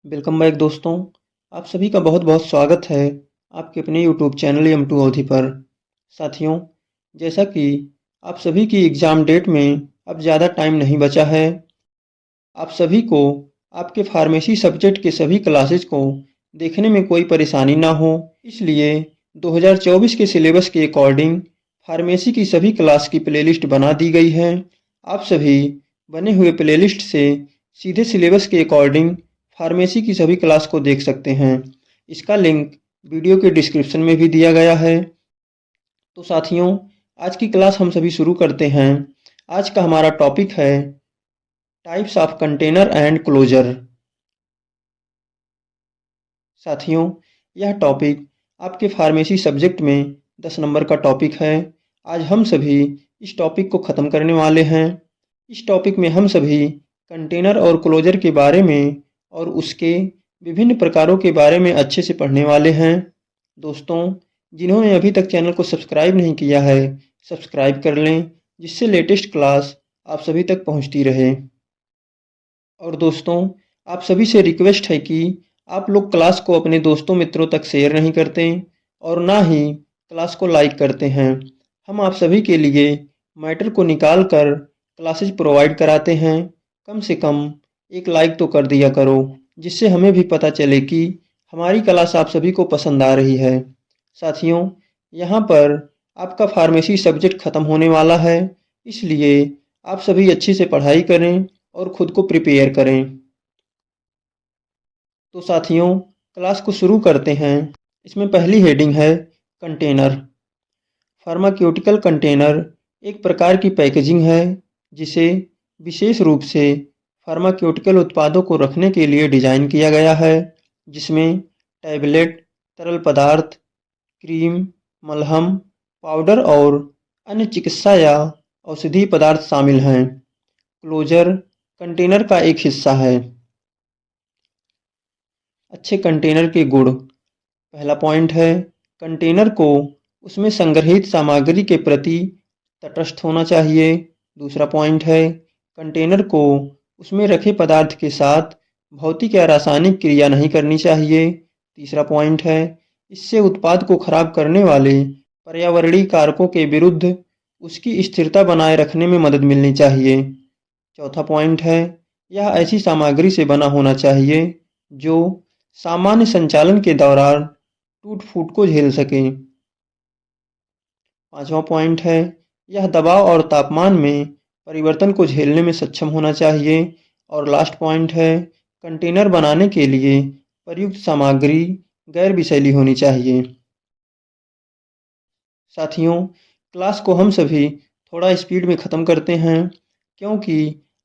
Welcome back दोस्तों। आप सभी का बहुत बहुत स्वागत है आपके अपने यूट्यूब चैनल M2 अवधि पर। साथियों, जैसा कि आप सभी की एग्ज़ाम डेट में अब ज़्यादा टाइम नहीं बचा है, आप सभी को आपके फार्मेसी सब्जेक्ट के सभी क्लासेज को देखने में कोई परेशानी ना हो, इसलिए 2024 के सिलेबस के अकॉर्डिंग फार्मेसी की सभी क्लास की प्लेलिस्ट बना दी गई है। आप सभी बने हुए प्लेलिस्ट से सीधे सिलेबस के अकॉर्डिंग फार्मेसी की सभी क्लास को देख सकते हैं। इसका लिंक वीडियो के डिस्क्रिप्शन में भी दिया गया है। तो साथियों, आज की क्लास हम सभी शुरू करते हैं। आज का हमारा टॉपिक है types of container and closure. साथियों, यह टॉपिक आपके फार्मेसी सब्जेक्ट में 10 नंबर का टॉपिक है। आज हम सभी इस टॉपिक को ख़त्म करने वाले हैं। इस टॉपिक में हम सभी कंटेनर और क्लोजर के बारे में और उसके विभिन्न प्रकारों के बारे में अच्छे से पढ़ने वाले हैं। दोस्तों, जिन्होंने अभी तक चैनल को सब्सक्राइब नहीं किया है, सब्सक्राइब कर लें, जिससे लेटेस्ट क्लास आप सभी तक पहुंचती रहे। और दोस्तों, आप सभी से रिक्वेस्ट है कि आप लोग क्लास को अपने दोस्तों मित्रों तक शेयर नहीं करते और ना ही क्लास को लाइक करते हैं। हम आप सभी के लिए मैटर को निकाल कर क्लासेज प्रोवाइड कराते हैं। कम से कम एक लाइक तो कर दिया करो, जिससे हमें भी पता चले कि हमारी क्लास आप सभी को पसंद आ रही है। साथियों, यहाँ पर आपका फार्मेसी सब्जेक्ट ख़त्म होने वाला है, इसलिए आप सभी अच्छे से पढ़ाई करें और ख़ुद को प्रिपेयर करें। तो साथियों, क्लास को शुरू करते हैं। इसमें पहली हेडिंग है कंटेनर। फार्माक्यूटिकल कंटेनर एक प्रकार की पैकेजिंग है जिसे विशेष रूप से फार्माक्यूटिकल उत्पादों को रखने के लिए डिज़ाइन किया गया है, जिसमें टैबलेट, तरल पदार्थ, क्रीम, मलहम, पाउडर और अन्य चिकित्सा या औषधीय पदार्थ शामिल हैं। क्लोजर कंटेनर का एक हिस्सा है। अच्छे कंटेनर के गुण। पहला पॉइंट है, कंटेनर को उसमें संग्रहित सामग्री के प्रति तटस्थ होना चाहिए। दूसरा पॉइंट है, कंटेनर को उसमें रखे पदार्थ के साथ भौतिक या रासायनिक क्रिया नहीं करनी चाहिए। तीसरा पॉइंट है, इससे उत्पाद को खराब करने वाले पर्यावरणीय कारकों के विरुद्ध उसकी स्थिरता बनाए रखने में मदद मिलनी चाहिए। चौथा पॉइंट है, यह ऐसी सामग्री से बना होना चाहिए जो सामान्य संचालन के दौरान टूट फूट को झेल सके। पांचवा पॉइंट है, यह दबाव और तापमान में परिवर्तन को झेलने में सक्षम होना चाहिए। और लास्ट पॉइंट है, कंटेनर बनाने के लिए प्रयुक्त सामग्री गैर विषैली होनी चाहिए। साथियों, क्लास को हम सभी थोड़ा स्पीड में ख़त्म करते हैं क्योंकि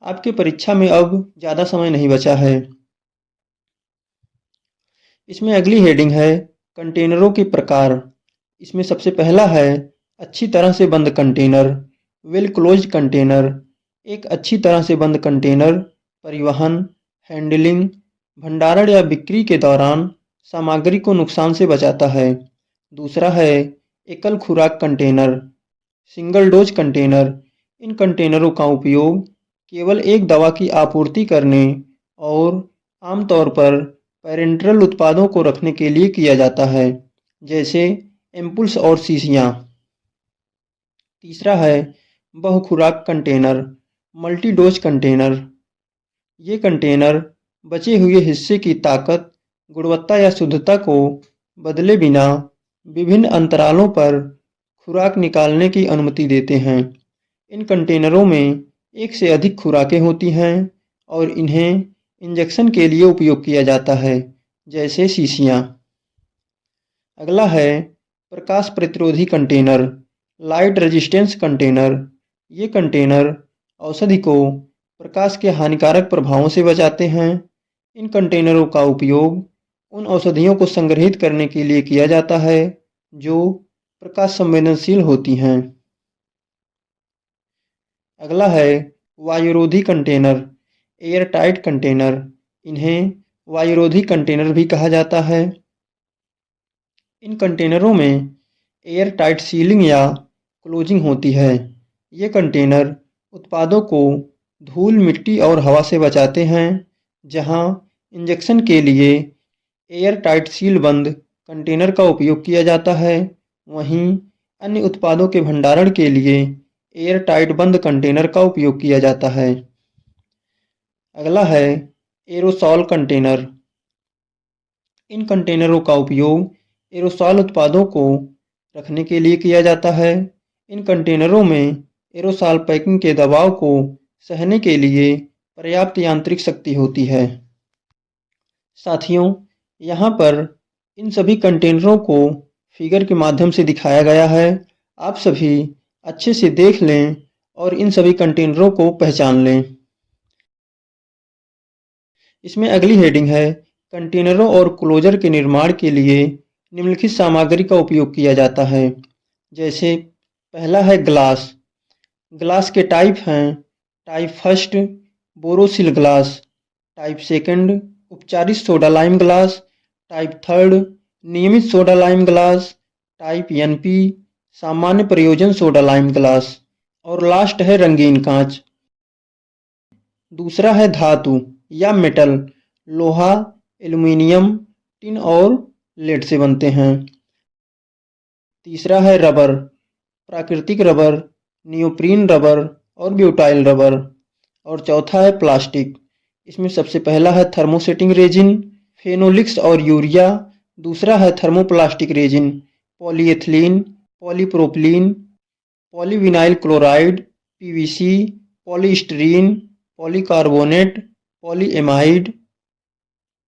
आपके परीक्षा में अब ज़्यादा समय नहीं बचा है। इसमें अगली हेडिंग है कंटेनरों के प्रकार। इसमें सबसे पहला है अच्छी तरह से बंद कंटेनर, वेल क्लोज्ड कंटेनर। एक अच्छी तरह से बंद कंटेनर परिवहन, हैंडलिंग, भंडारण या बिक्री के दौरान सामग्री को नुकसान से बचाता है। दूसरा है एकल खुराक कंटेनर, सिंगल डोज कंटेनर। इन कंटेनरों का उपयोग केवल एक दवा की आपूर्ति करने और आमतौर पर पैरेंटरल उत्पादों को रखने के लिए किया जाता है, जैसे एम्पुल्स और शीशियाँ। तीसरा है बहुखुराक कंटेनर, मल्टी डोज कंटेनर। ये कंटेनर बचे हुए हिस्से की ताकत, गुणवत्ता या शुद्धता को बदले बिना विभिन्न अंतरालों पर खुराक निकालने की अनुमति देते हैं। इन कंटेनरों में एक से अधिक खुराकें होती हैं और इन्हें इंजेक्शन के लिए उपयोग किया जाता है, जैसे शीशियाँ। अगला है प्रकाश प्रतिरोधी कंटेनर, लाइट रेजिस्टेंस कंटेनर। ये कंटेनर औषधि को प्रकाश के हानिकारक प्रभावों से बचाते हैं। इन कंटेनरों का उपयोग उन औषधियों को संग्रहित करने के लिए किया जाता है जो प्रकाश संवेदनशील होती हैं। अगला है वायुरोधी कंटेनर, एयर टाइट कंटेनर। इन्हें वायुरोधी कंटेनर भी कहा जाता है। इन कंटेनरों में एयर टाइट सीलिंग या क्लोजिंग होती है। ये कंटेनर उत्पादों को धूल, मिट्टी और हवा से बचाते हैं, जहां इंजेक्शन के लिए एयर टाइट सील बंद कंटेनर का उपयोग किया जाता है। वहीं अन्य उत्पादों के भंडारण के लिए एयर टाइट बंद कंटेनर का उपयोग किया जाता है। अगला है एरोसॉल कंटेनर। इन कंटेनरों का उपयोग एरोसॉल उत्पादों को रखने के लिए किया जाता है। इन कंटेनरों में एरोसॉल पैकिंग के दबाव को सहने के लिए पर्याप्त यांत्रिक शक्ति होती है। साथियों, यहाँ पर इन सभी कंटेनरों को फिगर के माध्यम से दिखाया गया है। आप सभी अच्छे से देख लें और इन सभी कंटेनरों को पहचान लें। इसमें अगली हेडिंग है कंटेनरों और क्लोजर के निर्माण के लिए निम्नलिखित सामग्री का उपयोग किया जाता है। जैसे पहला है ग्लास। ग्लास के टाइप हैं type first Borosil glass, type second उपचारित soda lime glass, type third नियमित soda lime glass, type NP सामान्य प्रयोजन सोडा लाइम ग्लास और लास्ट है रंगीन कांच। दूसरा है धातु या मेटल। लोहा, एल्युमिनियम, टिन और लेड से बनते हैं। तीसरा है रबर। प्राकृतिक रबर, नियोप्रीन रबर और ब्यूटाइल रबर। और चौथा है प्लास्टिक। इसमें सबसे पहला है थर्मोसेटिंग रेजिन, फेनोलिक्स और यूरिया। दूसरा है thermoplastic resin, polyethylene, polypropylene, polyvinyl chloride, PVC, polystyrene, polycarbonate, polyamide,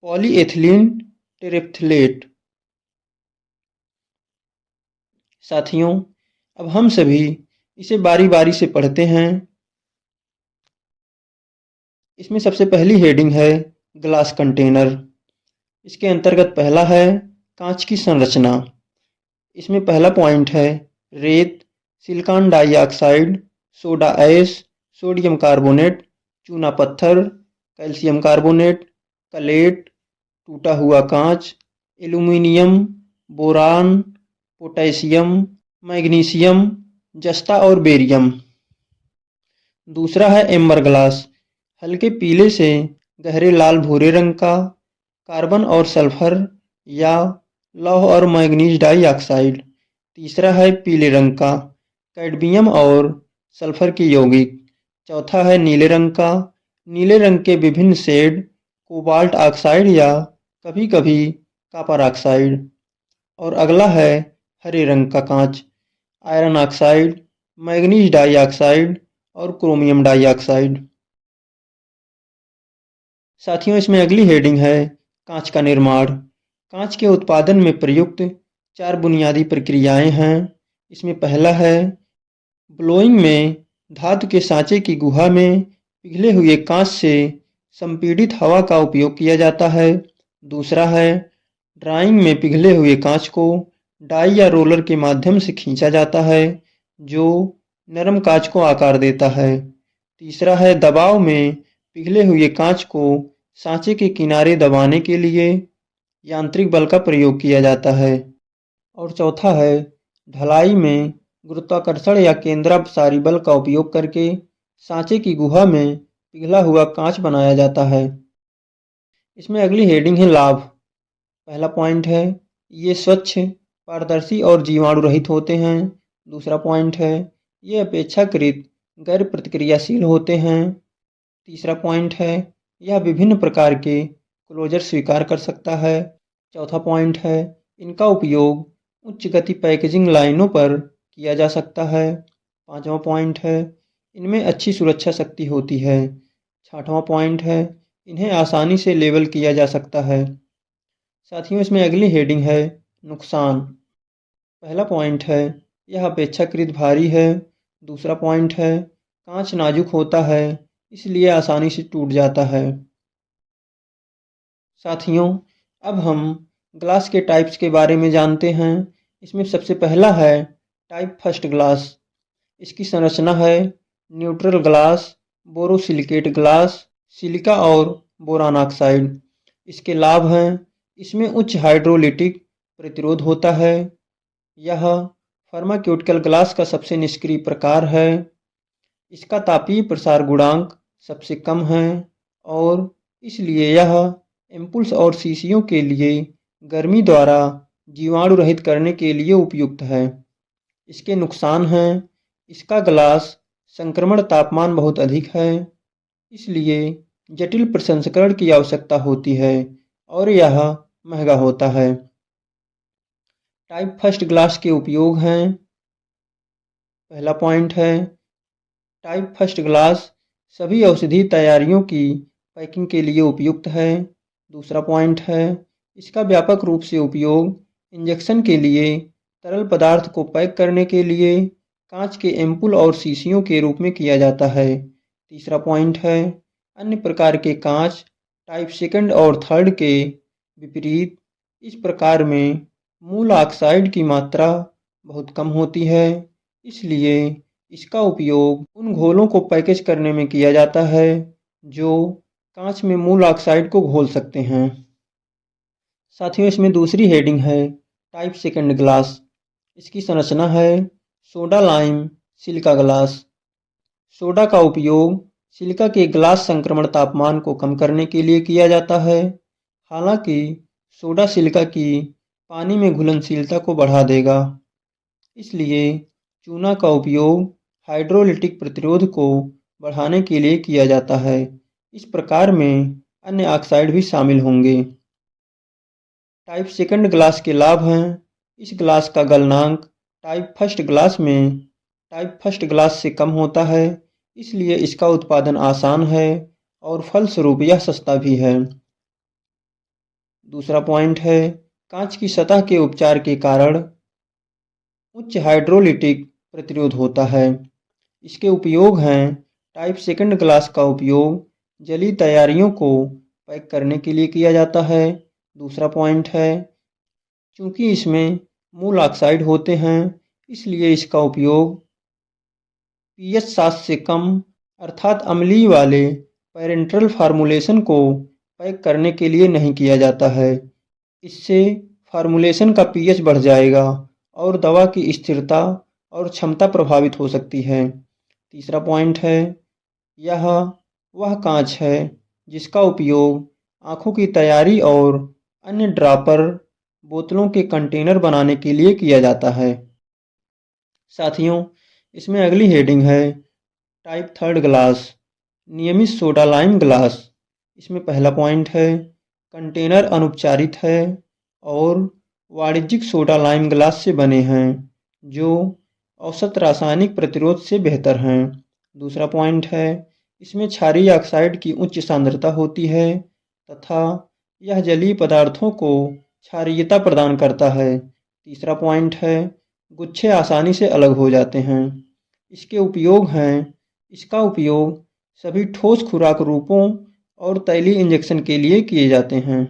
polyethylene terephthalate. साथियों, अब हम सभी इसे बारी बारी से पढ़ते हैं। इसमें सबसे पहली हेडिंग है ग्लास कंटेनर। इसके अंतर्गत पहला है कांच की संरचना। इसमें पहला पॉइंट है रेत, silicon dioxide, soda ash, sodium carbonate, चूना पत्थर, कैल्शियम कार्बोनेट, कलेट, टूटा हुआ कांच, एल्युमिनियम, बोरान, पोटेशियम, मैग्नीशियम, जस्ता और बेरियम। दूसरा है एम्बर ग्लास। हल्के पीले से गहरे लाल भूरे रंग का, कार्बन और सल्फर या लौह और मैग्नीज डाइऑक्साइड। तीसरा है पीले रंग का, कैडमियम और सल्फर के यौगिक। चौथा है नीले रंग का, नीले रंग के विभिन्न शेड, कोबाल्ट ऑक्साइड या कभी कभी कॉपर ऑक्साइड। और अगला है हरे रंग का कांच, आयरन ऑक्साइड, मैग्नीज डाइऑक्साइड और क्रोमियम डाइऑक्साइड। साथियों, इसमें अगली हेडिंग है कांच का निर्माण। कांच के उत्पादन में प्रयुक्त 4 बुनियादी प्रक्रियाएं हैं। इसमें पहला है ब्लोइंग में धातु के सांचे की गुहा में पिघले हुए कांच से संपीड़ित हवा का उपयोग किया जाता है। दूसरा है ड्राइंग में पिघले हुए कांच को डाई या रोलर के माध्यम से खींचा जाता है, जो नरम कांच को आकार देता है। तीसरा है दबाव में पिघले हुए कांच को सांचे के किनारे दबाने के लिए यांत्रिक बल का प्रयोग किया जाता है। और चौथा है ढलाई में गुरुत्वाकर्षण या केंद्रापसारी बल का उपयोग करके सांचे की गुहा में पिघला हुआ कांच बनाया जाता है। इसमें अगली हेडिंग है लाभ। पहला पॉइंट है ये स्वच्छ, पारदर्शी और जीवाणु रहित होते हैं। दूसरा पॉइंट है ये अपेक्षाकृत गैर प्रतिक्रियाशील होते हैं। तीसरा पॉइंट है यह विभिन्न प्रकार के क्लोजर स्वीकार कर सकता है। चौथा पॉइंट है इनका उपयोग उच्च गति पैकेजिंग लाइनों पर किया जा सकता है। पांचवा पॉइंट है इनमें अच्छी सुरक्षा शक्ति होती है। छठवां पॉइंट है इन्हें आसानी से लेबल किया जा सकता है। साथियों, इसमें अगली हेडिंग है नुकसान। पहला पॉइंट है यह अपेक्षाकृत भारी है। दूसरा पॉइंट है कांच नाजुक होता है, इसलिए आसानी से टूट जाता है। साथियों, अब हम ग्लास के टाइप्स के बारे में जानते हैं। इसमें सबसे पहला है टाइप फर्स्ट ग्लास। इसकी संरचना है neutral glass, borosilicate glass, silica और बोरान ऑक्साइड। इसके लाभ हैं इसमें उच्च हाइड्रोलिटिक प्रतिरोध होता है। यह फार्माक्यूटिकल ग्लास का सबसे निष्क्रिय प्रकार है। इसका तापीय प्रसार गुणांक सबसे कम है और इसलिए यह एम्पुल्स और शीशियों के लिए गर्मी द्वारा जीवाणु रहित करने के लिए उपयुक्त है। इसके नुकसान हैं, इसका ग्लास संक्रमण तापमान बहुत अधिक है, इसलिए जटिल प्रसंस्करण की आवश्यकता होती है और यह महंगा होता है। टाइप फर्स्ट ग्लास के उपयोग हैं। पहला पॉइंट है, टाइप फर्स्ट ग्लास सभी औषधि तैयारियों की पैकिंग के लिए उपयुक्त है। दूसरा पॉइंट है, इसका व्यापक रूप से उपयोग इंजेक्शन के लिए, तरल पदार्थ को पैक करने के लिए, कांच के एम्पुल और शीशियों के रूप में किया जाता है। तीसरा पॉइंट है, अन्य प्रकार के कांच टाइप सेकंड और थर्ड के विपरीत इस प्रकार में मूल ऑक्साइड की मात्रा बहुत कम होती है, इसलिए इसका उपयोग उन घोलों को पैकेज करने में किया जाता है जो कांच में मूल ऑक्साइड को घोल सकते हैं। साथियों, इसमें दूसरी हेडिंग है टाइप सेकंड ग्लास। इसकी संरचना है soda lime silica glass. Soda का उपयोग सिलिका के ग्लास संक्रमण तापमान को कम करने के लिए किया जाता है। हालांकि सोडा सिलिका की पानी में घुलनशीलता को बढ़ा देगा, इसलिए चूना का उपयोग हाइड्रोलिटिक प्रतिरोध को बढ़ाने के लिए किया जाता है। इस प्रकार में अन्य ऑक्साइड भी शामिल होंगे। टाइप सेकंड ग्लास के लाभ हैं, इस ग्लास का गलनांक टाइप फर्स्ट ग्लास से कम होता है, इसलिए इसका उत्पादन आसान है और फलस्वरूप यह सस्ता भी है। दूसरा पॉइंट है, कांच की सतह के उपचार के कारण उच्च हाइड्रोलिटिक प्रतिरोध होता है। इसके उपयोग हैं, टाइप सेकंड ग्लास का उपयोग जली तैयारियों को पैक करने के लिए किया जाता है। दूसरा पॉइंट है, चूंकि इसमें मूल ऑक्साइड होते हैं, इसलिए इसका उपयोग pH 7 से कम अर्थात अम्लीय वाले पैरेंटल फार्मूलेशन को पैक करने के लिए नहीं किया जाता है। इससे फार्मूलेशन का pH बढ़ जाएगा और दवा की स्थिरता और क्षमता प्रभावित हो सकती है। तीसरा पॉइंट है, यह वह कांच है जिसका उपयोग आँखों की तैयारी और अन्य ड्रॉपर बोतलों के कंटेनर बनाने के लिए किया जाता है। साथियों, इसमें अगली हेडिंग है टाइप थर्ड ग्लास नियमित सोडा लाइम ग्लास। इसमें पहला पॉइंट है, कंटेनर अनुपचारित है और वाणिज्यिक सोडा लाइम ग्लास से बने हैं जो औसत रासायनिक प्रतिरोध से बेहतर हैं। दूसरा पॉइंट है, इसमें क्षारीय ऑक्साइड की उच्च सांद्रता होती है तथा यह जलीय पदार्थों को क्षारीयता प्रदान करता है। तीसरा पॉइंट है, गुच्छे आसानी से अलग हो जाते हैं। इसके उपयोग हैं, इसका उपयोग सभी ठोस खुराक रूपों और तैलीय इंजेक्शन के लिए किए जाते हैं।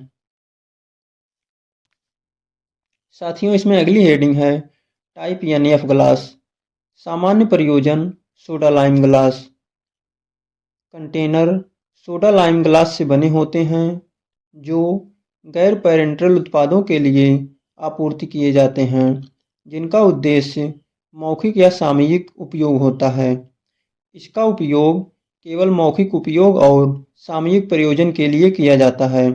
साथियों, इसमें अगली हेडिंग है टाइप NF ग्लास सामान्य प्रयोजन soda lime glass. Container soda lime glass से बने होते हैं जो गैर पैरेंटल उत्पादों के लिए आपूर्ति किए जाते हैं, जिनका उद्देश्य मौखिक या सामयिक उपयोग होता है। इसका उपयोग केवल मौखिक उपयोग और सामयिक प्रयोजन के लिए किया जाता है।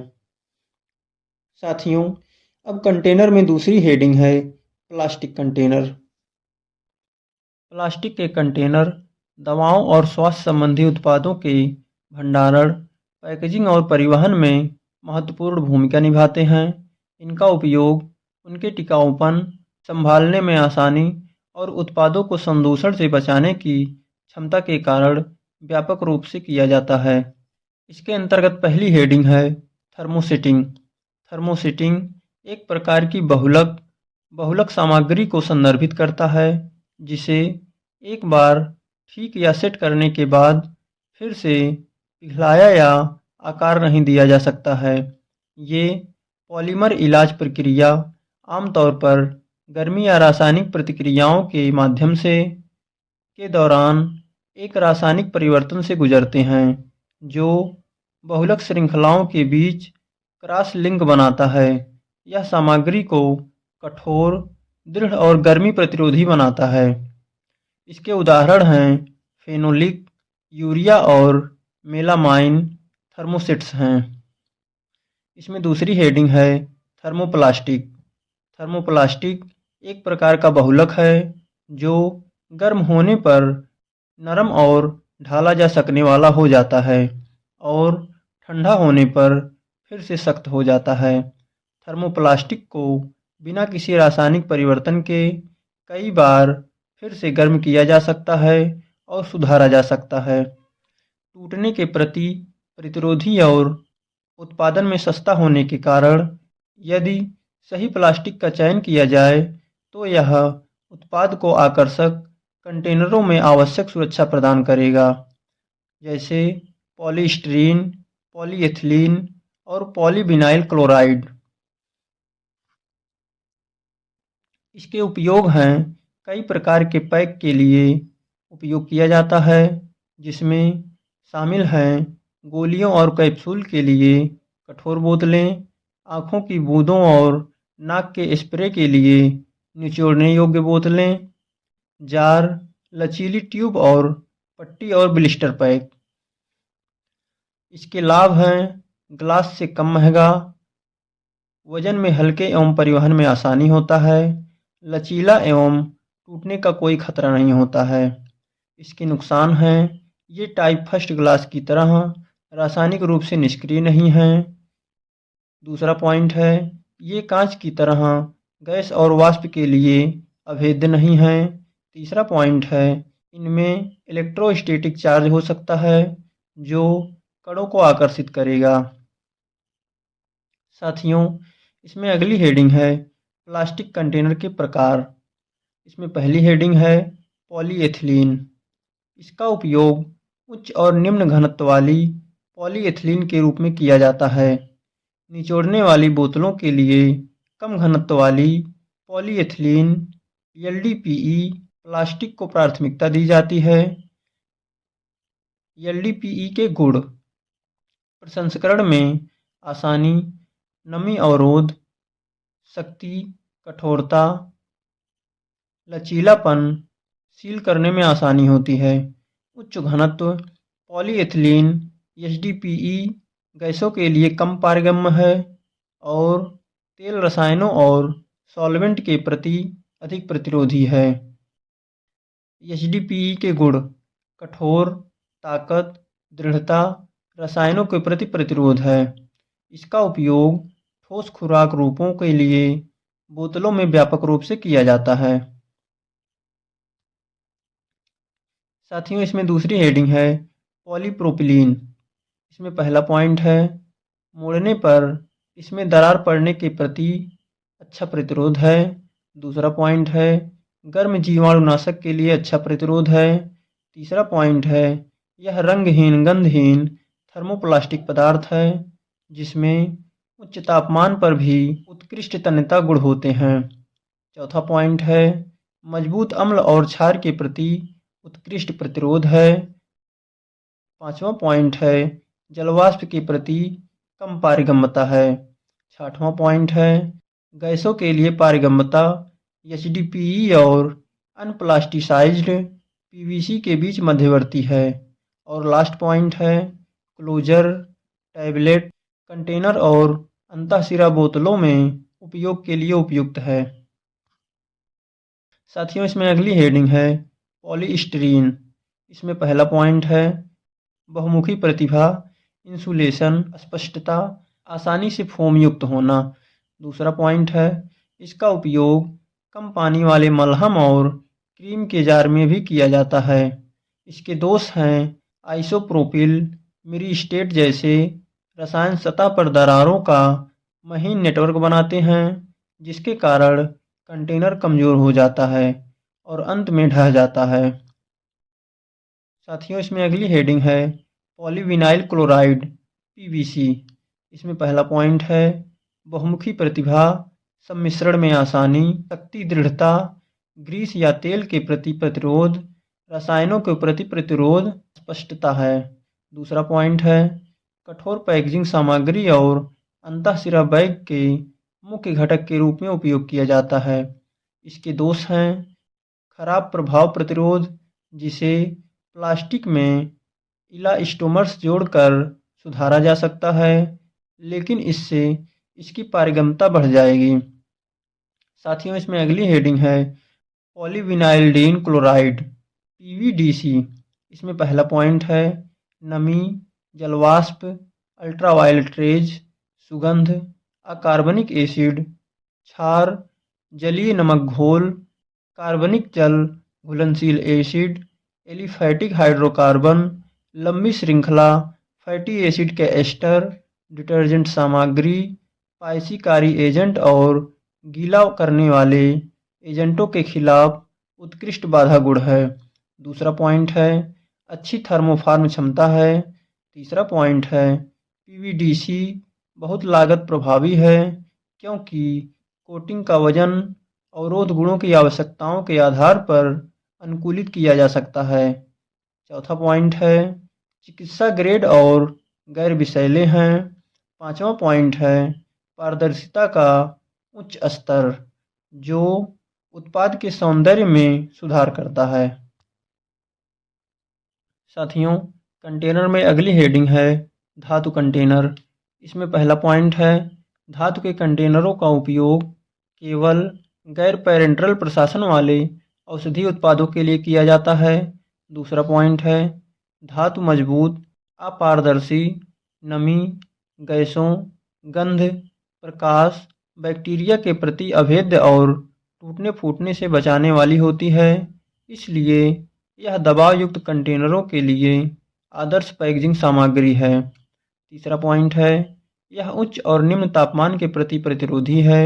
साथियों, अब कंटेनर में दूसरी हेडिंग है प्लास्टिक कंटेनर। प्लास्टिक के कंटेनर दवाओं और स्वास्थ्य संबंधी उत्पादों के भंडारण, पैकेजिंग और परिवहन में महत्वपूर्ण भूमिका निभाते हैं। इनका उपयोग उनके टिकाऊपन, संभालने में आसानी और उत्पादों को संदूषण से बचाने की क्षमता के कारण व्यापक रूप से किया जाता है। इसके अंतर्गत पहली हेडिंग है थर्मोसेटिंग। थर्मोसेटिंग एक प्रकार की बहुलक सामग्री को संदर्भित करता है जिसे एक बार ठीक या सेट करने के बाद फिर से पिघलाया या आकार नहीं दिया जा सकता है। ये पॉलीमर इलाज प्रक्रिया आमतौर पर गर्मी या रासायनिक प्रतिक्रियाओं के माध्यम से के दौरान एक रासायनिक परिवर्तन से गुजरते हैं जो बहुलक श्रृंखलाओं के बीच क्रॉस लिंक बनाता है। यह सामग्री को कठोर, दृढ़ और गर्मी प्रतिरोधी बनाता है। इसके उदाहरण हैं फेनोलिक, यूरिया और मेलामाइन थर्मोसेट्स हैं। इसमें दूसरी हेडिंग है थर्मोप्लास्टिक। थर्मोप्लास्टिक एक प्रकार का बहुलक है जो गर्म होने पर नरम और ढाला जा सकने वाला हो जाता है और ठंडा होने पर फिर से सख्त हो जाता है। थर्मोप्लास्टिक को बिना किसी रासायनिक परिवर्तन के कई बार फिर से गर्म किया जा सकता है और सुधारा जा सकता है। टूटने के प्रति प्रतिरोधी और उत्पादन में सस्ता होने के कारण यदि सही प्लास्टिक का चयन किया जाए तो यह उत्पाद को आकर्षक कंटेनरों में आवश्यक सुरक्षा प्रदान करेगा, जैसे पॉलीस्टीरीन, पॉलीएथिलीन और पॉलीविनाइल क्लोराइड। इसके उपयोग हैं कई प्रकार के पैक के लिए उपयोग किया जाता है, जिसमें शामिल हैं गोलियों और कैप्सूल के लिए कठोर बोतलें, आँखों की बूंदों और नाक के स्प्रे के लिए निचोड़ने योग्य बोतलें, जार, लचीली ट्यूब और पट्टी और ब्लिस्टर पैक। इसके लाभ हैं ग्लास से कम महंगा, वजन में हल्के एवं परिवहन में आसानी होता है, लचीला एवं टूटने का कोई खतरा नहीं होता है। इसके नुकसान हैं ये टाइप फर्स्ट ग्लास की तरह रासायनिक रूप से निष्क्रिय नहीं है। दूसरा पॉइंट है ये कांच की तरह गैस और वाष्प के लिए अभेद्य नहीं है। तीसरा पॉइंट है इनमें इलेक्ट्रोस्टैटिक चार्ज हो सकता है जो कणों को आकर्षित करेगा। साथियों, इसमें अगली हेडिंग है प्लास्टिक कंटेनर के प्रकार। इसमें पहली हेडिंग है पॉलीएथिलीन। इसका उपयोग उच्च और निम्न घनत्व वाली पॉलीएथिलीन के रूप में किया जाता है। निचोड़ने वाली बोतलों के लिए कम घनत्व वाली पॉलीएथिलीन एलडीपीई प्लास्टिक को प्राथमिकता दी जाती है। एलडीपीई के गुण प्रसंस्करण में आसानी, नमी अवरोध, शक्ति, कठोरता, लचीलापन, सील करने में आसानी होती है। उच्च घनत्व पॉलीएथिलीन एचडीपीई गैसों के लिए कम पारगम्य है और तेल, रसायनों और सॉल्वेंट के प्रति अधिक प्रतिरोधी है। एचडीपीई के गुण कठोर, ताकत, दृढ़ता, रसायनों के प्रति प्रतिरोध है। इसका उपयोग ठोस खुराक रूपों के लिए बोतलों में व्यापक रूप से किया जाता है। साथियों, इसमें दूसरी हेडिंग है पॉलीप्रोपिलीन। इसमें पहला पॉइंट है मोड़ने पर इसमें दरार पड़ने के प्रति अच्छा प्रतिरोध है। दूसरा पॉइंट है गर्म जीवाणुनाशक के लिए अच्छा प्रतिरोध है। तीसरा पॉइंट है यह रंगहीन, गंधहीन थर्मोप्लास्टिक पदार्थ है जिसमें उच्च तापमान पर भी उत्कृष्ट तन्यता गुण होते हैं। चौथा पॉइंट है मजबूत अम्ल और क्षार के प्रति उत्कृष्ट प्रतिरोध है। पांचवा पॉइंट है जलवाष्प के प्रति कम पारगम्यता है। छठवां पॉइंट है गैसों के लिए पारगम्यता एचडीपीई और अनप्लास्टिसाइज्ड पीवीसी के बीच मध्यवर्ती है। और लास्ट पॉइंट है क्लोजर, टैबलेट, कंटेनर और अंतःशिरा बोतलों में उपयोग के लिए उपयुक्त है। साथियों, इसमें अगली हेडिंग है पॉलीस्टीरीन। इसमें पहला पॉइंट है बहुमुखी प्रतिभा, इंसुलेशन, स्पष्टता, आसानी से फोम युक्त होना। दूसरा पॉइंट है इसका उपयोग कम पानी वाले मलहम और क्रीम के जार में भी किया जाता है। इसके दोष हैं आइसोप्रोपिल मिरीस्टेट जैसे रसायन सतह पर दरारों का महीन नेटवर्क बनाते हैं, जिसके कारण कंटेनर कमजोर हो जाता है और अंत में ढह जाता है। साथियों, इसमें अगली हेडिंग है पॉलीविनाइल क्लोराइड पीवीसी। इसमें पहला पॉइंट है बहुमुखी प्रतिभा, सम्मिश्रण में आसानी, शक्ति, दृढ़ता, ग्रीस या तेल के प्रति प्रतिरोध, रसायनों के प्रति प्रतिरोध, स्पष्टता है। दूसरा पॉइंट है कठोर पैकेजिंग सामग्री और अंतःशिरा बैग के मुख्य घटक के रूप में उपयोग किया जाता है। इसके दोष हैं खराब प्रभाव प्रतिरोध, जिसे प्लास्टिक में इलास्टोमर्स जोड़कर सुधारा जा सकता है। लेकिन इससे इसकी पारगम्यता बढ़ जाएगी। साथियों, इसमें अगली हेडिंग है पॉलीविनाइल्डिन क्लोराइड पीवीडीसी। इसमें पहला पॉइंट है नमी, जलवाष्प, अल्ट्रावायलेट रेज, सुगंध, अकार्बनिक एसिड, क्षार, जलीय नमक घोल, कार्बनिक जल, घुलनशील एसिड, एलिफैटिक हाइड्रोकार्बन, लंबी श्रृंखला फैटी एसिड के एस्टर, डिटर्जेंट सामग्री, पायसीकारी एजेंट और गीला करने वाले एजेंटों के खिलाफ उत्कृष्ट बाधा गुण है। दूसरा पॉइंट है अच्छी थर्मोफार्म क्षमता है। तीसरा पॉइंट है पीवीडीसी बहुत लागत प्रभावी है क्योंकि कोटिंग का वजन अवरोध गुणों की आवश्यकताओं के आधार पर अनुकूलित किया जा सकता है। चौथा पॉइंट है चिकित्सा ग्रेड और गैर विषैले हैं। पांचवा पॉइंट है पारदर्शिता का उच्च स्तर जो उत्पाद के सौंदर्य में सुधार करता है। साथियों, कंटेनर में अगली हेडिंग है धातु कंटेनर। इसमें पहला पॉइंट है धातु के कंटेनरों का उपयोग केवल गैर पैरेंटल प्रशासन वाले औषधि उत्पादों के लिए किया जाता है। दूसरा पॉइंट है धातु मजबूत, अपारदर्शी, नमी, गैसों, गंध, प्रकाश, बैक्टीरिया के प्रति अभेद्य और टूटने फूटने से बचाने वाली होती है। इसलिए यह दबाव युक्त कंटेनरों के लिए आदर्श पैकेजिंग सामग्री है। तीसरा पॉइंट है यह उच्च और निम्न तापमान के प्रति प्रतिरोधी है।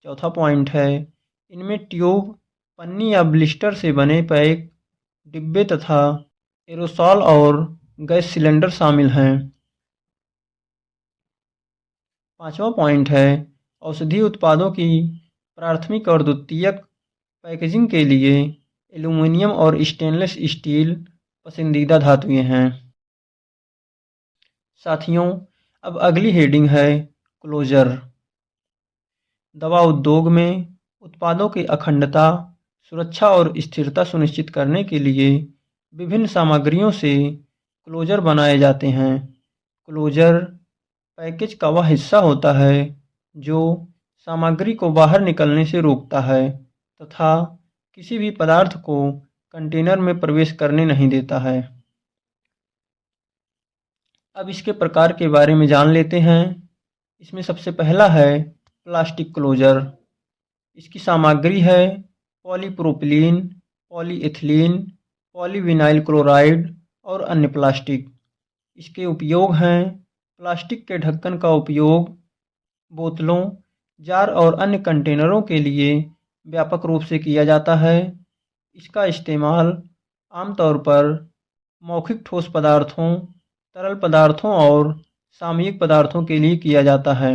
चौथा पॉइंट है इनमें ट्यूब, पन्नी या ब्लिस्टर से बने पैक, डिब्बे तथा एरोसॉल और गैस सिलेंडर शामिल हैं। पांचवा पॉइंट है औषधि उत्पादों की प्राथमिक और द्वितीयक पैकेजिंग के लिए एल्यूमीनियम और स्टेनलेस स्टील पसंदीदा धातुएं हैं। साथियों, अब अगली हेडिंग है क्लोजर। दवा उद्योग में उत्पादों की अखंडता, सुरक्षा और स्थिरता सुनिश्चित करने के लिए विभिन्न सामग्रियों से क्लोजर बनाए जाते हैं। क्लोजर पैकेज का वह हिस्सा होता है जो सामग्री को बाहर निकलने से रोकता है तथा किसी भी पदार्थ को कंटेनर में प्रवेश करने नहीं देता है। अब इसके प्रकार के बारे में जान लेते हैं। इसमें सबसे पहला है प्लास्टिक क्लोजर। इसकी सामग्री है पॉलीप्रोपिलीन, पॉलीएथिलीन, पॉलीविनाइल क्लोराइड और अन्य प्लास्टिक। इसके उपयोग हैं प्लास्टिक के ढक्कन का उपयोग बोतलों, जार और अन्य कंटेनरों के लिए व्यापक रूप से किया जाता है। इसका इस्तेमाल आमतौर पर मौखिक ठोस पदार्थों, तरल पदार्थों और सामयिक पदार्थों के लिए किया जाता है।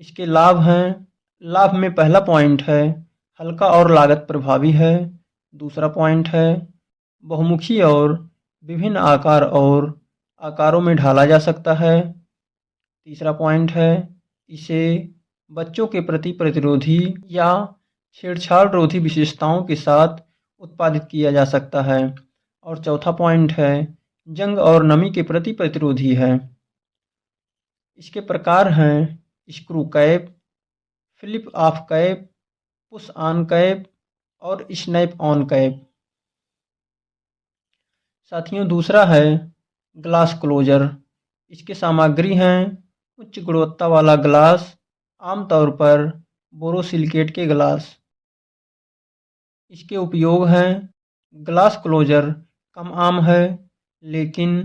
इसके लाभ हैं लाभ में पहला पॉइंट है हल्का और लागत प्रभावी है। दूसरा पॉइंट है बहुमुखी और विभिन्न आकार और आकारों में ढाला जा सकता है। तीसरा पॉइंट है इसे बच्चों के प्रति प्रतिरोधी या छेड़छाड़ रोधी विशेषताओं के साथ उत्पादित किया जा सकता है। और चौथा पॉइंट है जंग और नमी के प्रति प्रतिरोधी है। इसके प्रकार हैं screw cap, flip of cap, push on cap और स्नैप ऑन कैप। साथियों, दूसरा है ग्लास क्लोजर। इसके सामग्री हैं उच्च गुणवत्ता वाला ग्लास, आमतौर पर बोरोसिलिकेट के ग्लास। इसके उपयोग हैं ग्लास क्लोजर कम आम है लेकिन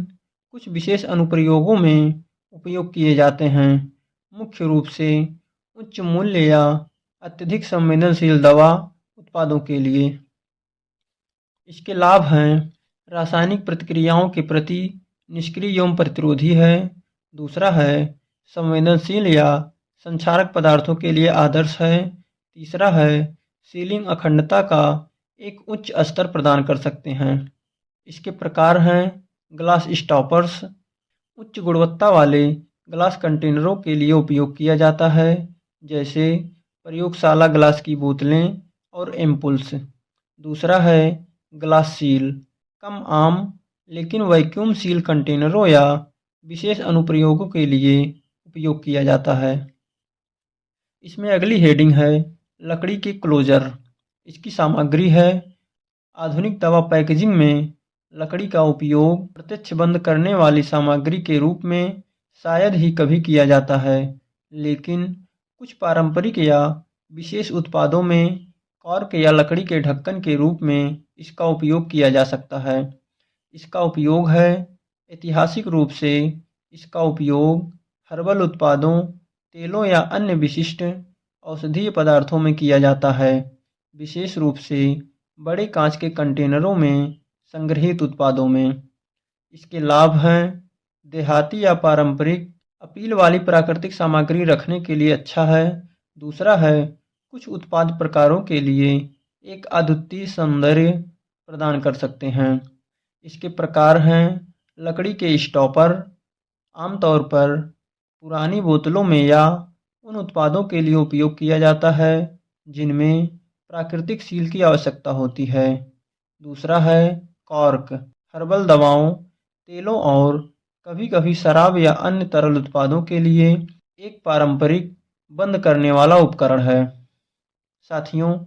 कुछ विशेष अनुप्रयोगों में उपयोग किए जाते हैं, मुख्य रूप से उच्च मूल्य या अत्यधिक संवेदनशील दवा उत्पादों के लिए। इसके लाभ हैं रासायनिक प्रतिक्रियाओं के प्रति निष्क्रिय एवं प्रतिरोधी है। दूसरा है संवेदनशील या संक्षारक पदार्थों के लिए आदर्श है। तीसरा है सीलिंग अखंडता का एक उच्च स्तर प्रदान कर सकते हैं। इसके प्रकार हैं ग्लास स्टॉपर्स। उच्च गुणवत्ता वाले ग्लास कंटेनरों के लिए उपयोग किया जाता है, जैसे प्रयोगशाला ग्लास की बोतलें और एम्पुल्स। दूसरा है ग्लास सील, कम आम लेकिन वैक्यूम सील कंटेनरों या विशेष अनुप्रयोगों के लिए उपयोग किया जाता है। इसमें अगली हेडिंग है लकड़ी के क्लोजर। इसकी सामग्री है आधुनिक दवा पैकेजिंग में लकड़ी का उपयोग प्रत्यक्ष बंद करने वाली सामग्री के रूप में शायद ही कभी किया जाता है, लेकिन कुछ पारंपरिक या विशेष उत्पादों में कॉर्क या लकड़ी के ढक्कन के रूप में इसका उपयोग किया जा सकता है। इसका उपयोग है ऐतिहासिक रूप से इसका उपयोग हर्बल उत्पादों, तेलों या अन्य विशिष्ट औषधीय पदार्थों में किया जाता है, विशेष रूप से बड़े कांच के कंटेनरों में संग्रहित उत्पादों में। इसके लाभ हैं देहाती या पारंपरिक अपील वाली प्राकृतिक सामग्री रखने के लिए अच्छा है। दूसरा है कुछ उत्पाद प्रकारों के लिए एक अद्वितीय सौंदर्य प्रदान कर सकते हैं। इसके प्रकार हैं लकड़ी के स्टॉपर, आमतौर पर पुरानी बोतलों में या उन उत्पादों के लिए उपयोग किया जाता है जिनमें प्राकृतिक सील की आवश्यकता होती है। दूसरा है कॉर्क, हर्बल दवाओं, तेलों और कभी-कभी शराब या अन्य तरल उत्पादों के लिए एक पारंपरिक बंद करने वाला उपकरण है। साथियों,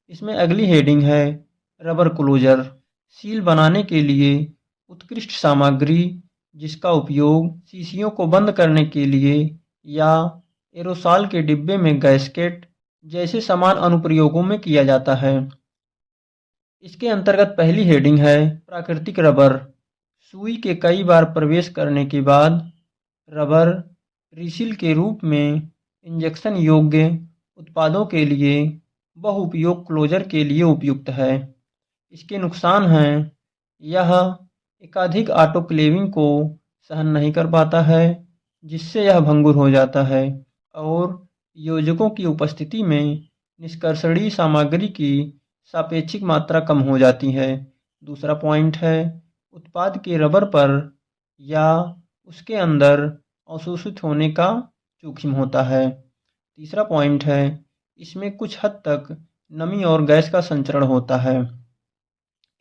इसमें अगली हेडिंग है रबर क्लोजर। सील बनाने के लिए उत्कृष्ट सामग्री जिसका उपयोग शीशियों को बंद करने के लिए या एरोसॉल के डिब्बे में गैस्केट जैसे समान अनुप्रयोगों में किया जाता है। इसके अंतर्गत पहली हेडिंग है प्राकृतिक रबर। सुई के कई बार प्रवेश करने के बाद रबर रिसिल के रूप में इंजेक्शन योग्य उत्पादों के लिए बहुउपयोग क्लोजर के लिए उपयुक्त है। इसके नुकसान हैं यह एकाधिक ऑटोक्लेविंग को सहन नहीं कर पाता है, जिससे यह भंगुर हो जाता है और योजकों की उपस्थिति में निष्कर्षणीय सामग्री की सापेक्षिक मात्रा कम हो जाती है। दूसरा पॉइंट है उत्पाद के रबर पर या उसके अंदर अवशोषित होने का जोखिम होता है। तीसरा पॉइंट है इसमें कुछ हद तक नमी और गैस का संचरण होता है।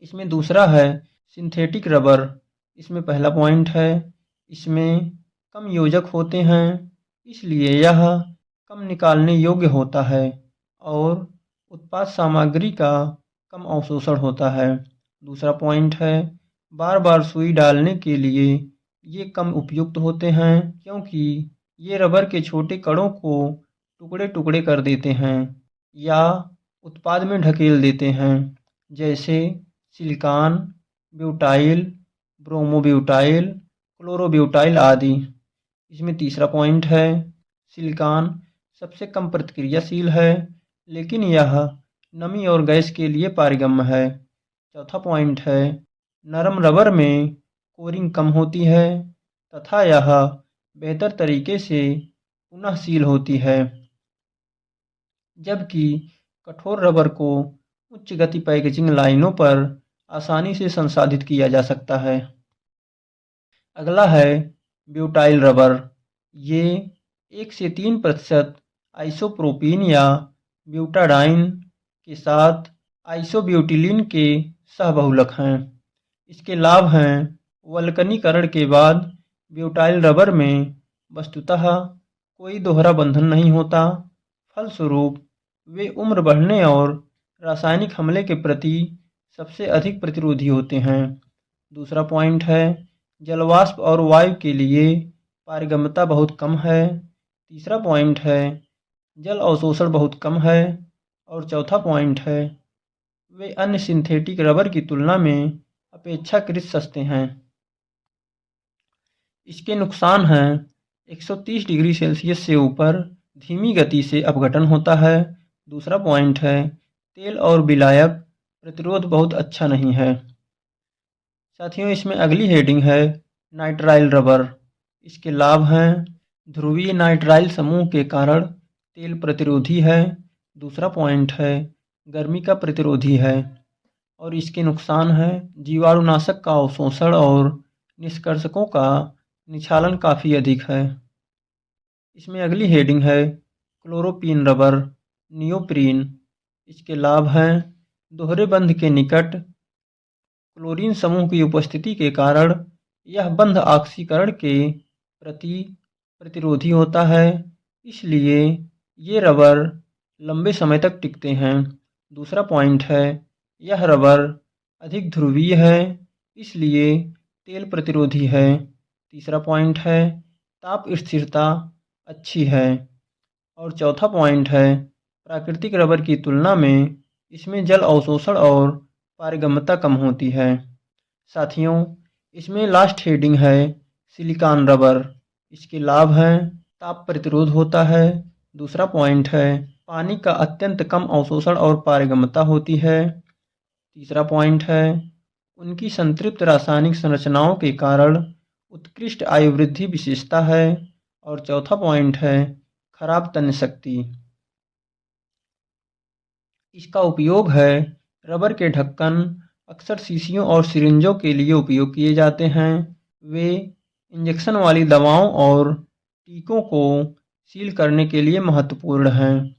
इसमें दूसरा है सिंथेटिक रबर। इसमें पहला पॉइंट है इसमें कम योजक होते हैं, इसलिए यह कम निकालने योग्य होता है और उत्पाद सामग्री का कम अवशोषण होता है। दूसरा पॉइंट है बार बार सुई डालने के लिए ये कम उपयुक्त होते हैं क्योंकि ये रबर के छोटे कणों को टुकड़े टुकड़े कर देते हैं या उत्पाद में ढकेल देते हैं, जैसे सिलिकॉन, ब्यूटाइल, ब्रोमोब्यूटाइल, क्लोरोब्यूटाइल आदि। इसमें तीसरा पॉइंट है सिलिकॉन सबसे कम प्रतिक्रियाशील है, लेकिन यह नमी और गैस के लिए पारगम्य है। चौथा पॉइंट है नरम रबर में कोरिंग कम होती है तथा यह बेहतर तरीके से पुनः सील होती है, जबकि कठोर रबर को उच्च गति पैकेजिंग लाइनों पर आसानी से संसाधित किया जा सकता है। अगला है ब्यूटाइल रबर। ये 1 से 3% आइसोप्रोपीन या ब्यूटाडाइन के साथ आइसोब्यूटिलीन के सहबहुलक हैं। इसके लाभ हैं वल्कनीकरण के बाद ब्यूटाइल रबर में वस्तुतः कोई दोहरा बंधन नहीं होता, फलस्वरूप वे उम्र बढ़ने और रासायनिक हमले के प्रति सबसे अधिक प्रतिरोधी होते हैं। दूसरा पॉइंट है जलवाष्प और वायु के लिए पारगम्यता बहुत कम है। तीसरा पॉइंट है जल अवशोषण बहुत कम है और चौथा पॉइंट है वे अन्य सिंथेटिक रबर की तुलना में अपेक्षाकृत सस्ते हैं। इसके नुकसान हैं 130 डिग्री सेल्सियस से ऊपर धीमी गति से अपघटन होता है। दूसरा पॉइंट है तेल और विलायक प्रतिरोध बहुत अच्छा नहीं है। साथियों, इसमें अगली हेडिंग है नाइट्राइल रबर। इसके लाभ हैं ध्रुवीय नाइट्राइल समूह के कारण तेल प्रतिरोधी है। दूसरा पॉइंट है गर्मी का प्रतिरोधी है और इसके नुकसान है जीवाणुनाशक का अवशोषण और निष्कर्षकों का निक्षालन काफ़ी अधिक है। इसमें अगली हेडिंग है क्लोरोपीन रबर, नियोप्रीन। इसके लाभ हैं दोहरे बंध के निकट क्लोरीन समूह की उपस्थिति के कारण यह बंध ऑक्सीकरण के प्रति प्रतिरोधी होता है, इसलिए ये रबर लंबे समय तक टिकते हैं। दूसरा पॉइंट है, यह रबर अधिक ध्रुवीय है, इसलिए तेल प्रतिरोधी है। तीसरा पॉइंट है, ताप स्थिरता अच्छी है। और चौथा पॉइंट है, प्राकृतिक रबर की तुलना में इसमें जल अवशोषण और पारगम्यता कम होती है। साथियों, इसमें लास्ट हेडिंग है सिलिकॉन रबर। इसके लाभ हैं, ताप प्रतिरोध होता है। दूसरा पॉइंट है, पानी का अत्यंत कम अवशोषण और पारगम्यता होती है। तीसरा पॉइंट है, उनकी संतृप्त रासायनिक संरचनाओं के कारण उत्कृष्ट आयु वृद्धि विशेषता है। और चौथा पॉइंट है, खराब तन्य शक्ति। इसका उपयोग है, रबर के ढक्कन अक्सर शीशियों और सिरिंजों के लिए उपयोग किए जाते हैं। वे इंजेक्शन वाली दवाओं और टीकों को सील करने के लिए महत्वपूर्ण हैं।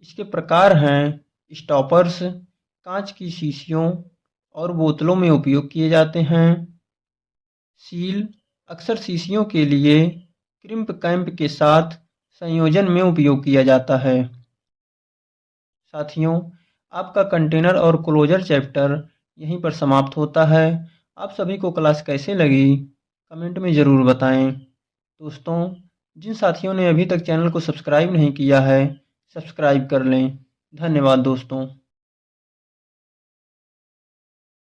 इसके प्रकार हैं, स्टॉपर्स कांच की शीशियों और बोतलों में उपयोग किए जाते हैं। सील अक्सर शीशियों के लिए क्रिम्प कैप के साथ संयोजन में उपयोग किया जाता है। साथियों, आपका कंटेनर और क्लोजर चैप्टर यहीं पर समाप्त होता है। आप सभी को क्लास कैसे लगी कमेंट में ज़रूर बताएं। दोस्तों, जिन साथियों ने अभी तक चैनल को सब्सक्राइब नहीं किया है, सब्सक्राइब कर लें। धन्यवाद दोस्तों।